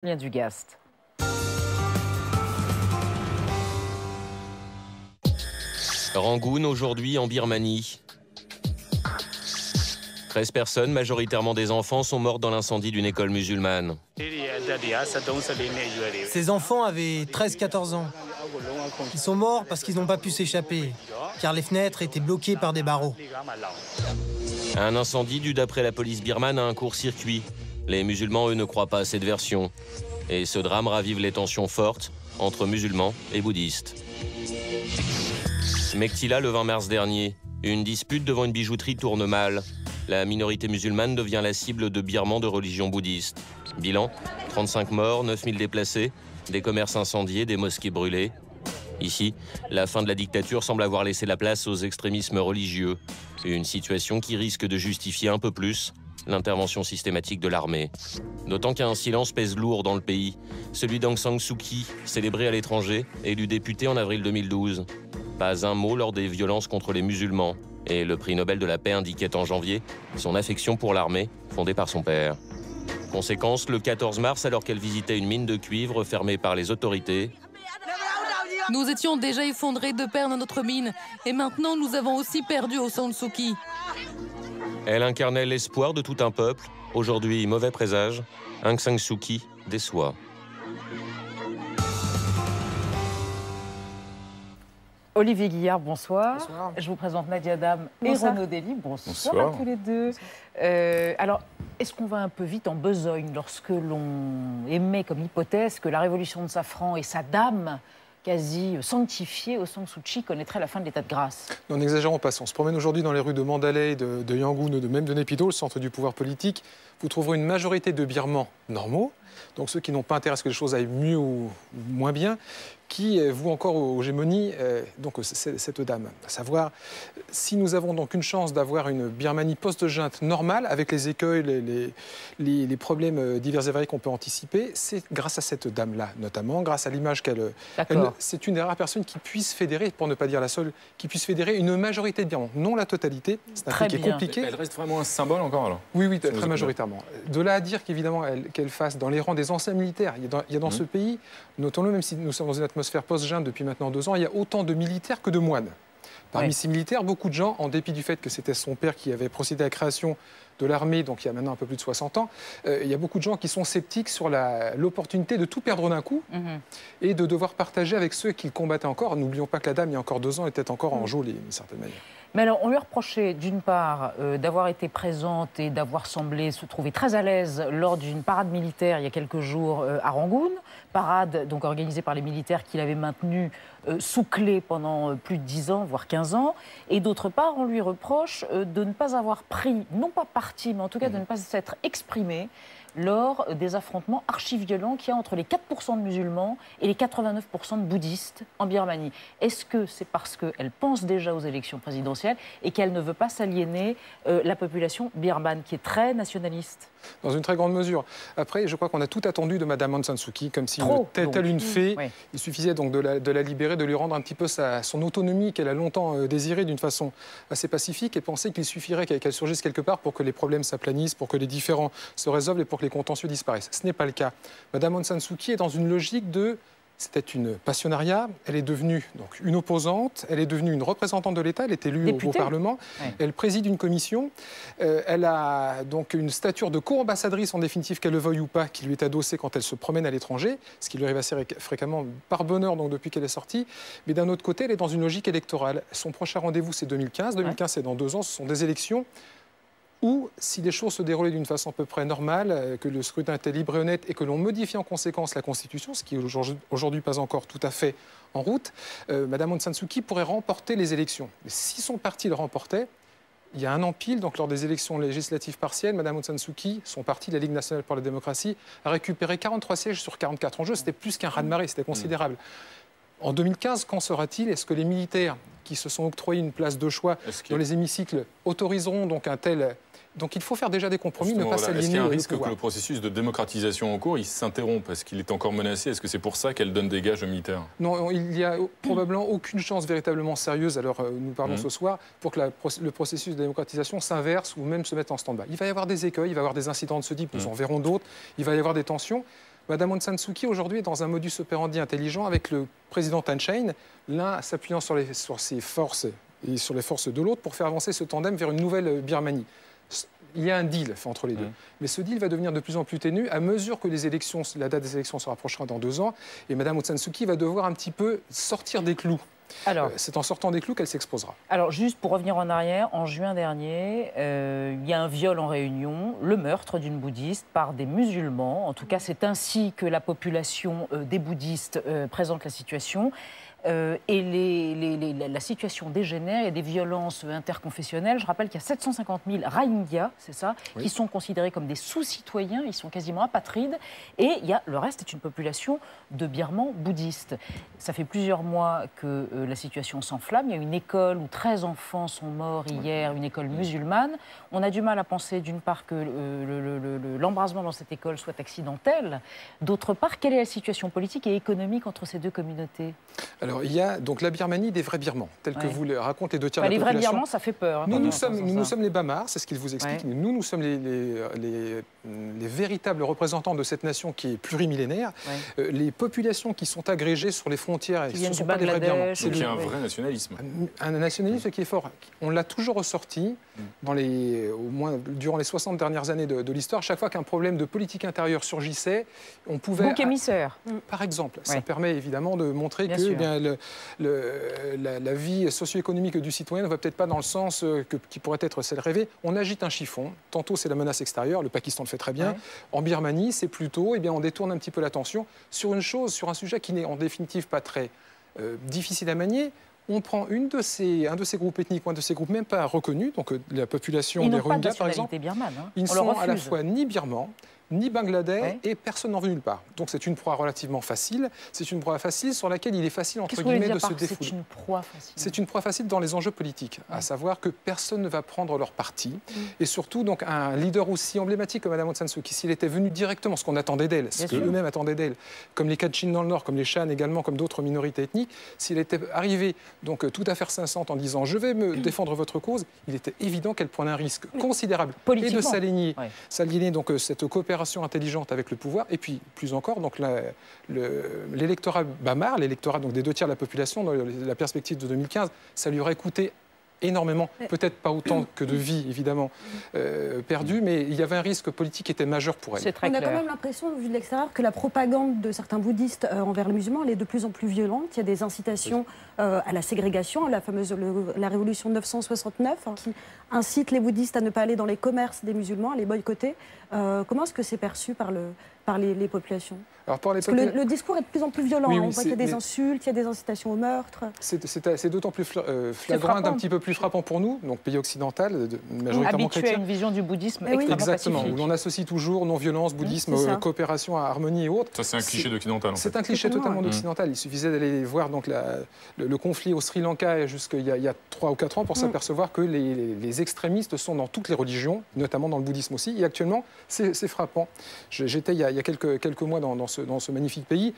Julien Dugast. Rangoon aujourd'hui en Birmanie. 13 personnes, majoritairement des enfants, sont mortes dans l'incendie d'une école musulmane. Ces enfants avaient 13-14 ans. Ils sont morts parce qu'ils n'ont pas pu s'échapper, car les fenêtres étaient bloquées par des barreaux. Un incendie dû, d'après la police birmane, à un court-circuit. Les musulmans, eux, ne croient pas à cette version. Et ce drame ravive les tensions fortes entre musulmans et bouddhistes. Mektila, le 20 mars dernier, une dispute devant une bijouterie tourne mal. La minorité musulmane devient la cible de Birmans de religion bouddhiste. Bilan, 35 morts, 9000 déplacés, des commerces incendiés, des mosquées brûlées. Ici, la fin de la dictature semble avoir laissé la place aux extrémismes religieux. Une situation qui risque de justifier un peu plus l'intervention systématique de l'armée. D'autant qu'un silence pèse lourd dans le pays. Celui d'Aung San Suu Kyi, célébré à l'étranger, élu député en avril 2012. Pas un mot lors des violences contre les musulmans. Et le prix Nobel de la paix indiquait en janvier son affection pour l'armée, fondée par son père. Conséquence, le 14 mars, alors qu'elle visitait une mine de cuivre fermée par les autorités, nous étions déjà effondrés de perdre notre mine. Et maintenant, nous avons aussi perdu Aung San Suu Kyi. elle incarnait l'espoir de tout un peuple. Aujourd'hui, mauvais présage, Aung San Suu Kyi déçoit. Olivier Guillard, bonsoir. Bonsoir. Je vous présente Nadia Dame et Bonsoir. Renaud Dely. Bonsoir, Bonsoir. à tous les deux. Alors, est-ce qu'on va un peu vite en besogne lorsque l'on émet comme hypothèse que la révolution de Safran et sa dame quasi sanctifiée, Aung San Suu Kyi, connaîtrait la fin de l'état de grâce? Non, n'exagérons pas. Si on se promène aujourd'hui dans les rues de Mandalay, de Yangon, même de Naypyidaw, le centre du pouvoir politique, vous trouverez une majorité de Birmans normaux, donc ceux qui n'ont pas intérêt à ce que les choses aillent mieux ou moins bien, qui vouent encore aux gémonies cette dame. À savoir, si nous avons donc une chance d'avoir une Birmanie post-junte normale, avec les écueils, les problèmes divers et variés qu'on peut anticiper, c'est grâce à cette dame-là, notamment, grâce à l'image qu'elle... C'est une des rares personnes qui puisse fédérer, pour ne pas dire la seule, qui puisse fédérer une majorité de Birmans. Non la totalité, c'est un truc qui est compliqué. Elle reste vraiment un symbole encore alors? Oui, très majoritairement. De là à dire qu'évidemment, qu'elle fasse dans les rangs des anciens militaires, il y a dans ce pays, notons-le, même si nous sommes dans une atmosphère post-junte depuis maintenant 2 ans, il y a autant de militaires que de moines. Parmi ces militaires, beaucoup de gens, en dépit du fait que c'était son père qui avait procédé à la création de l'armée, donc il y a maintenant un peu plus de 60 ans, il y a beaucoup de gens qui sont sceptiques sur l'opportunité de tout perdre d'un coup et de devoir partager avec ceux qui combattaient encore. N'oublions pas que la dame, il y a encore 2 ans, était encore en geôle, d'une certaine manière. Mais alors, on lui reprochait d'une part d'avoir été présente et d'avoir semblé se trouver très à l'aise lors d'une parade militaire il y a quelques jours à Rangoon, parade donc organisée par les militaires qu'il avait maintenue sous clé pendant plus de 10 ans, voire 15 ans. Et d'autre part, on lui reproche de ne pas avoir pris, non pas parti, mais en tout cas de ne pas s'être exprimé lors des affrontements archi-violents qu'il y a entre les 4% de musulmans et les 89% de bouddhistes en Birmanie. Est-ce que c'est parce qu'elle pense déjà aux élections présidentielles et qu'elle ne veut pas s'aliéner la population birmane, qui est très nationaliste? Dans une très grande mesure. Après, je crois qu'on a tout attendu de Mme Aung San Suu Kyi, comme si telle une fée, il suffisait donc de la libérer, de lui rendre un petit peu son autonomie qu'elle a longtemps désirée d'une façon assez pacifique, et penser qu'il suffirait qu'elle surgisse quelque part pour que les problèmes s'aplanissent, pour que les différends se résolvent et pour que les contentieux disparaissent. Ce n'est pas le cas. Mme Aung San Suu Kyi est dans une logique de... C'était une passionnariat, elle est devenue donc une opposante, elle est devenue une représentante de l'État, elle est élue au Parlement, elle préside une commission, elle a donc une stature de co-ambassadrice en définitive, qu'elle le veuille ou pas, qui lui est adossée quand elle se promène à l'étranger, ce qui lui arrive assez fréquemment par bonheur donc depuis qu'elle est sortie. Mais d'un autre côté, elle est dans une logique électorale. Son prochain rendez-vous, c'est 2015. 2015, c'est dans 2 ans, ce sont des élections où, si les choses se déroulaient d'une façon à peu près normale, que le scrutin était libre et honnête et que l'on modifiait en conséquence la Constitution, ce qui n'est aujourd'hui pas encore tout à fait en route, Mme Aung San Suu Kyi pourrait remporter les élections. Mais si son parti le remportait, il y a un an pile, donc lors des élections législatives partielles, Mme Aung San Suu Kyi, son parti, la Ligue nationale pour la démocratie, a récupéré 43 sièges sur 44 en jeu. C'était plus qu'un raz-de-marée, c'était considérable. En 2015, qu'en sera-t-il? Est-ce que les militaires qui se sont octroyés une place de choix dans les hémicycles autoriseront donc un tel... Donc il faut faire déjà des compromis, ne pas s'aligner. Est-ce qu'il y a un risque que le processus de démocratisation en cours il s'interrompt parce qu'il est encore menacé? Est-ce que c'est pour ça qu'elle donne des gages aux militaires? Non, il n'y a probablement aucune chance véritablement sérieuse, alors nous parlons ce soir, pour que le processus de démocratisation s'inverse ou même se mette en stand-by. Il va y avoir des écueils, il va y avoir des incidents de ce type, nous en verrons d'autres, il va y avoir des tensions. Madame Aung San Suu Kyi, aujourd'hui, est dans un modus operandi intelligent avec le président Thein Sein, l'un s'appuyant sur ses forces et sur les forces de l'autre pour faire avancer ce tandem vers une nouvelle Birmanie. Il y a un deal entre les deux. Mais ce deal va devenir de plus en plus ténu à mesure que la date des élections se rapprochera dans 2 ans. Et Mme Aung San Suu Kyi va devoir un petit peu sortir des clous. C'est en sortant des clous qu'elle s'exposera. Alors, juste pour revenir en arrière, en juin dernier, il y a un viol en Réunion, le meurtre d'une bouddhiste par des musulmans. En tout cas, c'est ainsi que la population des bouddhistes présente la situation. Et la situation dégénère, il y a des violences interconfessionnelles. Je rappelle qu'il y a 750 000 Rohingyas, c'est ça, qui sont considérés comme des sous-citoyens, ils sont quasiment apatrides. Et le reste est une population de Birmans bouddhistes. Ça fait plusieurs mois que la situation s'enflamme. Il y a une école où 13 enfants sont morts hier, une école musulmane. On a du mal à penser, d'une part, que l'embrasement dans cette école soit accidentel. D'autre part, quelle est la situation politique et économique entre ces deux communautés ? Alors, il y a donc la Birmanie des vrais Birmans, tels que vous le racontez les 2 tiers de la population. Les vrais Birmans, ça fait peur. Nous sommes les Bamars, c'est ce qu'il vous explique. Nous sommes les véritables représentants de cette nation qui est plurimillénaire. Les populations qui sont agrégées sur les frontières, ce ne sont pas des vrais Birmans. Donc il y a un vrai nationalisme. Un nationalisme qui est fort. On l'a toujours ressorti, au moins durant les 60 dernières années de l'histoire. Chaque fois qu'un problème de politique intérieure surgissait, on pouvait... Bouc émissaire. Par exemple. Ça permet évidemment de montrer que la vie socio-économique du citoyen ne va peut-être pas dans le sens qui pourrait être celle rêvée. On agite un chiffon. Tantôt, c'est la menace extérieure. Le Pakistan le fait très bien. En Birmanie, c'est plutôt, on détourne un petit peu l'attention sur un sujet qui n'est en définitive pas très difficile à manier. On prend un de ces groupes ethniques, un de ces groupes même pas reconnus, donc la population des Rohingyas, par exemple. Birmane, ils ne sont à la fois ni birmans, ni bangladais, et personne n'en veut nulle part. Donc c'est une proie relativement facile. C'est une proie facile sur laquelle il est facile, entre guillemets, de se défouler. C'est une proie facile. C'est une proie facile dans les enjeux politiques, à savoir que personne ne va prendre leur parti. Et surtout, donc, un leader aussi emblématique comme Mme Aung San Suu Kyi, s'il était venu directement, ce qu'on attendait d'elle, ce qu'eux-mêmes attendaient d'elle, comme les Kachin dans le Nord, comme les Shan également, comme d'autres minorités ethniques, s'il était arrivé donc tout à faire 500 en disant « je vais me défendre votre cause », il était évident qu'elle prenait un risque considérable et de s'aligner donc cette coopération intelligente avec le pouvoir, et puis plus encore donc l'électorat Bamar, l'électorat donc des 2 tiers de la population, dans la perspective de 2015, ça lui aurait coûté énormément, peut-être pas autant que de vies évidemment perdues, mais il y avait un risque politique qui était majeur pour elle. On a quand même l'impression, vu de l'extérieur, que la propagande de certains bouddhistes envers les musulmans, elle est de plus en plus violente. Il y a des incitations à la ségrégation, la révolution de 969, qui incite les bouddhistes à ne pas aller dans les commerces des musulmans, à les boycotter. Comment est-ce que c'est perçu par les populations? Parce que le discours est de plus en plus violent. On voit qu'il y a des insultes, il y a des incitations au meurtre. C'est d'autant plus flagrant, un petit peu plus frappant pour nous, donc pays occidental, majoritairement chrétien. Habitué à une vision du bouddhisme extrêmement exactement, pacifique. où l'on associe toujours non-violence, bouddhisme, coopération, harmonie et autres. Ça, c'est un cliché d'occidental. C'est un cliché totalement occidental. Il suffisait d'aller voir donc, le conflit au Sri Lanka jusqu'il y a 3 ou 4 ans pour s'apercevoir que les extrémistes sont dans toutes les religions, notamment dans le bouddhisme aussi. Et actuellement, c'est frappant. J'étais il y a quelques mois dans ce magnifique pays,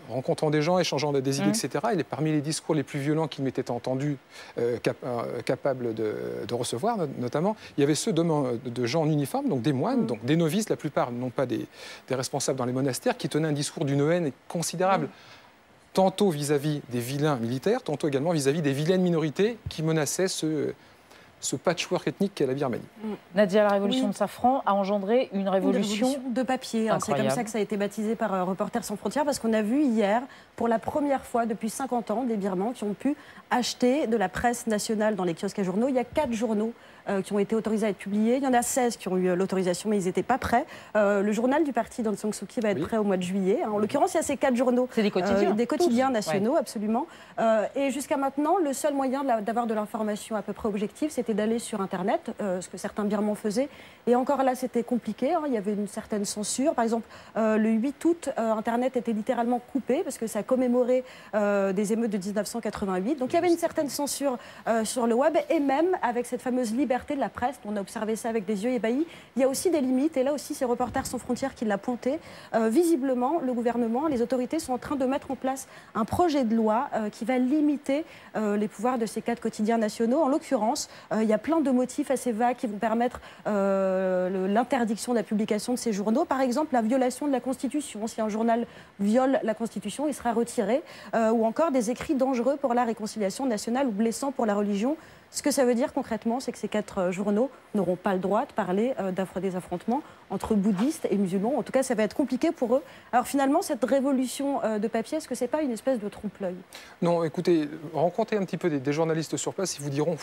rencontrant des gens, échangeant des idées, etc. Et parmi les discours les plus violents qu'il m'était entendu capable de recevoir, notamment, il y avait ceux de gens en uniforme, donc des moines, donc des novices, la plupart, non pas des responsables dans les monastères, qui tenaient un discours d'une haine considérable. Tantôt vis-à-vis des vilains militaires, tantôt également vis-à-vis des vilaines minorités qui menaçaient ce patchwork ethnique qu'est la Birmanie. Nadia, la révolution de Safran a engendré une révolution de papier. C'est comme ça que ça a été baptisé par Reporters sans frontières, parce qu'on a vu hier, pour la première fois depuis 50 ans, des Birmans qui ont pu acheter de la presse nationale dans les kiosques à journaux. Il y a 4 journaux qui ont été autorisés à être publiés. Il y en a 16 qui ont eu l'autorisation, mais ils n'étaient pas prêts. Le journal du parti d'Aung San Suu Kyi va être prêt au mois de juillet. En l'occurrence, il y a ces 4 journaux. C'est des quotidiens. Des quotidiens nationaux, absolument. Et jusqu'à maintenant, le seul moyen d'avoir de l'information à peu près objective, c'était d'aller sur Internet, ce que certains Birmans faisaient. Et encore là, c'était compliqué. Il y avait une certaine censure. Par exemple, le 8 août, Internet était littéralement coupé parce que ça commémorait des émeutes de 1988. Donc il y avait une certaine censure sur le web. Et même avec cette fameuse liberté de la presse, on a observé ça avec des yeux ébahis, il y a aussi des limites. Et là aussi, c'est Reporters sans frontières qui l'a pointé. Visiblement, le gouvernement, les autorités sont en train de mettre en place un projet de loi qui va limiter les pouvoirs de ces 4 quotidiens nationaux. En l'occurrence, Il y a plein de motifs assez vagues qui vont permettre l'interdiction de la publication de ces journaux. Par exemple, la violation de la Constitution. Si un journal viole la Constitution, il sera retiré. Ou encore des écrits dangereux pour la réconciliation nationale ou blessants pour la religion. Ce que ça veut dire concrètement, c'est que ces 4 journaux n'auront pas le droit de parler des affrontements entre bouddhistes et musulmans. En tout cas, ça va être compliqué pour eux. Alors finalement, cette révolution de papier, est-ce que ce n'est pas une espèce de trompe-l'œil? Non, écoutez, rencontrez un petit peu des journalistes sur place, ils vous diront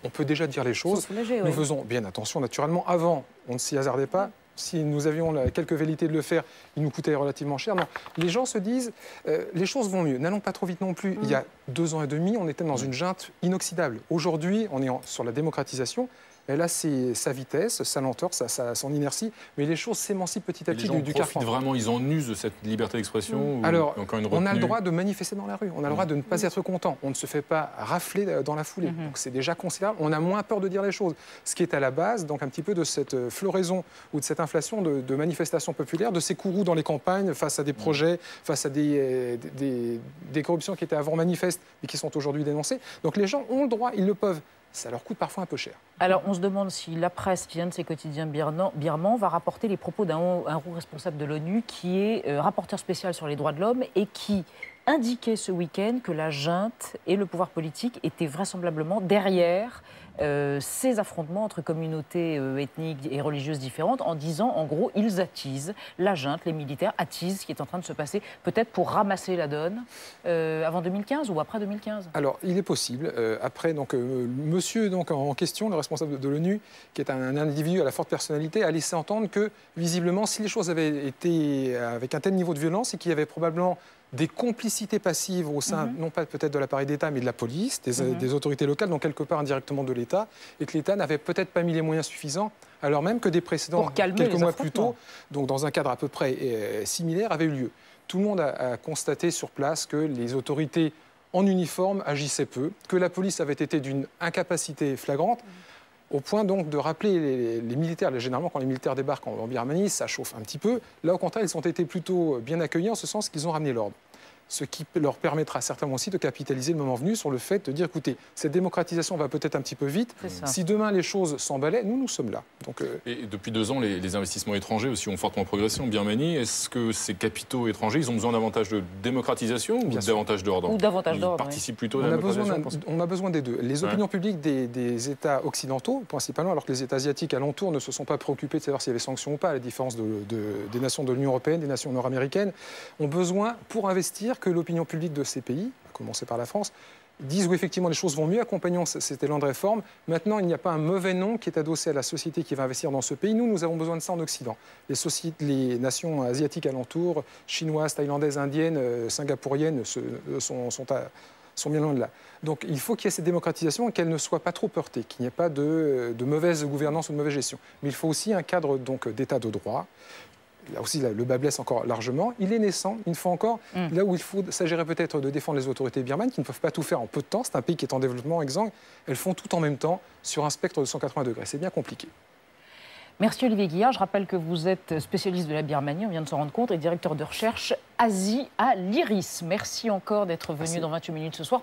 on peut déjà dire les choses. Nous faisons bien attention, naturellement. Avant, on ne s'y hasardait pas. Si nous avions quelques velléités de le faire, il nous coûtait relativement cher. Non, les gens se disent, les choses vont mieux. N'allons pas trop vite non plus. Il y a 2 ans et demi, on était dans une junte inoxydable. Aujourd'hui, on est sur la démocratisation. Elle a sa vitesse, sa lenteur, son inertie, mais les choses s'émancipent petit à petit du carrefour. Vraiment, ils en usent de cette liberté d'expression. Alors, on a le droit de manifester dans la rue, on a le droit de ne pas être content, on ne se fait pas rafler dans la foulée. Donc c'est déjà considérable, on a moins peur de dire les choses. Ce qui est à la base, donc un petit peu de cette floraison ou de cette inflation de manifestations populaires, de ces courroux dans les campagnes face à des projets, face à des corruptions qui étaient avant manifestes mais qui sont aujourd'hui dénoncées. Donc les gens ont le droit, ils le peuvent. Ça leur coûte parfois un peu cher. Alors, on se demande si la presse, qui vient de ces quotidiens birmans, va rapporter les propos d'un haut responsable de l'ONU qui est rapporteur spécial sur les droits de l'homme et qui indiquait ce week-end que la junte et le pouvoir politique étaient vraisemblablement derrière ces affrontements entre communautés ethniques et religieuses différentes, en disant, en gros, ils attisent, la junte, les militaires attisent ce qui est en train de se passer, peut-être pour ramasser la donne avant 2015 ou après 2015. Alors, il est possible. Après, donc, monsieur en question, le responsable de l'ONU, qui est un individu à la forte personnalité, a laissé entendre que, visiblement, si les choses avaient été avec un tel niveau de violence, et qu'il y avait probablement des complicités passives au sein, non pas peut-être de l'appareil d'État, mais de la police, des autorités locales, donc quelque part indirectement de l'État, et que l'État n'avait peut-être pas mis les moyens suffisants, alors même que des précédents, quelques mois plus tôt, donc dans un cadre à peu près similaire, avaient eu lieu. Tout le monde a constaté sur place que les autorités en uniforme agissaient peu, que la police avait été d'une incapacité flagrante, au point donc de rappeler les militaires. Généralement, quand les militaires débarquent en Birmanie, ça chauffe un petit peu. Là, au contraire, ils ont été plutôt bien accueillis en ce sens qu'ils ont ramené l'ordre. Ce qui leur permettra certainement aussi de capitaliser le moment venu sur le fait de dire, écoutez, cette démocratisation va peut-être un petit peu vite. Si demain les choses s'emballaient, nous sommes là. Donc, Et depuis 2 ans, les investissements étrerners aussi ont fortement progressé en Birmanie. Est-ce que ces capitaux étrangers, ils ont besoin davantage de démocratisation ou davantage d'ordre? Ou davantage d'ordre. Ils participent plutôt à la démocratisation. On a besoin des deux. Les opinions publiques des États occidentaux, principalement, alors que les États asiatiques alentours ne se sont pas préoccupés de savoir s'il y avait sanctions ou pas, à la différence des nations de l'Union européenne, des nations nord-américaines, ont besoin, pour investir, que l'opinion publique de ces pays, à commencer par la France, disent où effectivement les choses vont mieux, accompagnons cet élan de réforme. Maintenant, il n'y a pas un mauvais nom qui est adossé à la société qui va investir dans ce pays. Nous avons besoin de ça en Occident. Les nations asiatiques alentours, chinoises, thaïlandaises, indiennes, singapouriennes, sont bien loin de là. Donc il faut qu'il y ait cette démocratisation et qu'elle ne soit pas trop heurtée, qu'il n'y ait pas de mauvaise gouvernance ou de mauvaise gestion. Mais il faut aussi un cadre d'état de droit. Là aussi, le bas blesse encore largement. Il est naissant, une fois encore, là où il s'agirait peut-être de défendre les autorités birmanes qui ne peuvent pas tout faire en peu de temps. C'est un pays qui est en développement exsangue. Elles font tout en même temps sur un spectre de 180 degrés. C'est bien compliqué. Merci Olivier Guillard. Je rappelle que vous êtes spécialiste de la Birmanie, on vient de s'en rendre compte, et directeur de recherche Asie à l'IRIS. Merci encore d'être venu dans 28 minutes ce soir.